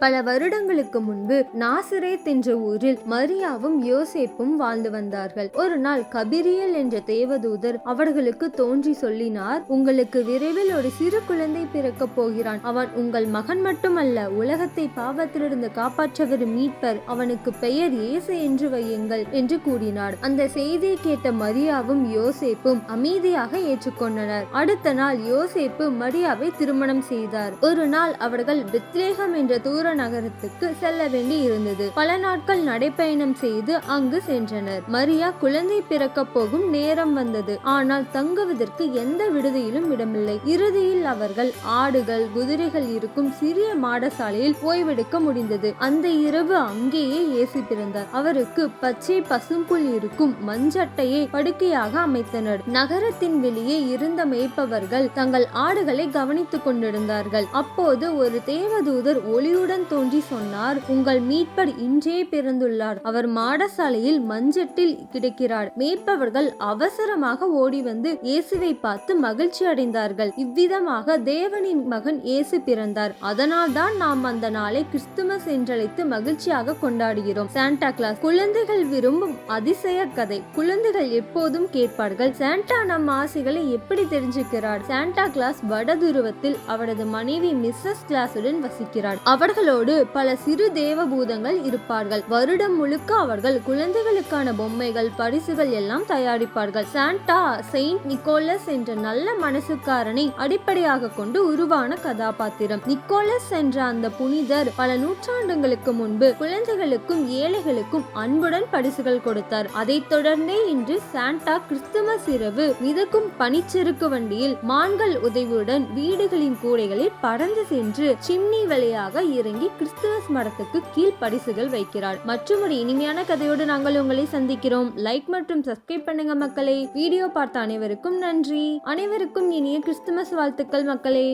பல வருடங்களுக்கு முன்பு நாசரேத் என்ற ஊரில் மரியாவும் யோசேப்பும் வாழ்ந்து வந்தார்கள். ஒரு நாள் கபிரியேல் என்ற தேவதூதர் அவர்களுக்கு தோன்றி சொல்லினார், உங்களுக்கு விரைவில் ஒரு சிறு குழந்தை பிறக்கப் போகிறான். அவன் உங்கள் மகன் மட்டுமல்ல, உலகத்தை பாவத்திலிருந்து காப்பாற்ற வரும் மீட்பர். அவனுக்கு பெயர் இயேசு என்று வையுங்கள் என்று கூறினார். அந்த செய்தியை கேட்ட மரியாவும் யோசேப்பும் அமைதியாக ஏற்றுக்கொண்டனர். அடுத்த நாள் யோசேப்பு மரியாவை திருமணம் செய்தார். ஒரு நாள் அவர்கள் பெத்லேகம் என்ற தூர நகரத்துக்கு செல்ல வேண்டி இருந்தது. பல நாட்கள் நடைப்பயணம் செய்து அங்கு சென்றனர். மரியா குழந்தை பிறக்க போகும் நேரம் வந்தது. ஆனால் தங்குவதற்கு எந்த விடுதியிலும் இடமில்லை. இறுதியில் அவர்கள் ஆடுகள் குதிரைகள் இருக்கும் சிறிய மாடசாலையில் ஓய்வெடுக்க முடிந்தது. அந்த இரவு அங்கேயே இயேசு பிறந்தார். அவருக்கு பச்சை பசும்புல் இருக்கும் மஞ்சட்டையை படுக்கையாக அமைத்தனர். நகரத்தின் வெளியே இருந்த மேய்ப்பவர்கள் தங்கள் ஆடுகளை கவனித்துக் கொண்டிருந்தார்கள். அப்போது ஒரு தேவதூதர் ஒளியுடன் தோன்றி சொன்னார், உங்கள் மீட்பர் இன்றே பிறந்துள்ளார். அவர் மாடசாலையில் மஞ்சட்டில் கிடக்கிறார். மேய்ப்பவர்கள் அவசரமாக ஓடி வந்து இயேசுவை பார்த்து மகிழ்ச்சி அடைந்தார்கள். இவ்விதமாக தேவனின் மகன் இயேசு பிறந்தார். அதனால் தான் நாம் அந்த நாளை கிறிஸ்துமஸ் என்றழைத்து மகிழ்ச்சியாக கொண்டாடுகிறோம். சாண்டா கிளாஸ் குழந்தைகள் விரும்பும் அதிசய கதை. குழந்தைகள் எப்போதும் கேட்பார்கள், சாண்டா நம் ஆசைகளை எப்படி தெரிஞ்சுக்கிறார்? சாண்டா கிளாஸ் வடதுருவத்தில் அவரது மனைவி மிஸ்ஸஸ் கிளாஸுடன் வசிக்கிறார். அவர்களோடு பல சிறு தேவபூதங்கள் இருப்பார்கள். வருடம் முழுக்க அவர்கள் குழந்தைகளுக்கான பொம்மைகள் பரிசுகள் எல்லாம் தயாரிப்பார்கள். சாண்டா செயின்ட் நிக்கோலஸ் என்ற நல்ல மனசுக்காரனை அடிப்படையாக கொண்டு உருவான கதாபாத்திரம். நிக்கோலஸ் என்ற அந்த புனிதர் பல நூற்றாண்டுகளுக்கு முன்பு குழந்தைகளுக்கும் ஏழைகளுக்கும் அன்புடன் பரிசுகள் கொடுத்தார். அதைத் தொடர்ந்தே இன்று சாண்டா கிறிஸ்துமஸ் இரவு மிதக்கும் பனிச்சறுக்கு வண்டியில் மான்கள் உதவியுடன் வீடுகளின் கூடைகளில் பறந்து சென்று சிம்னி வழியாக இறங்கி கிறிஸ்துமஸ் மரத்துக்கு கீழ் பரிசுகள் வைக்கிறார். மற்றும் ஒரு இனிமையான கதையோடு நாங்கள் உங்களை சந்திக்கிறோம். லைக் மற்றும் சப்ஸ்கிரைப் பண்ணுங்க மக்களே. வீடியோ பார்த்த அனைவருக்கும் நன்றி. அனைவருக்கும் இனிய கிறிஸ்துமஸ் வாழ்த்துக்கள் மக்களே.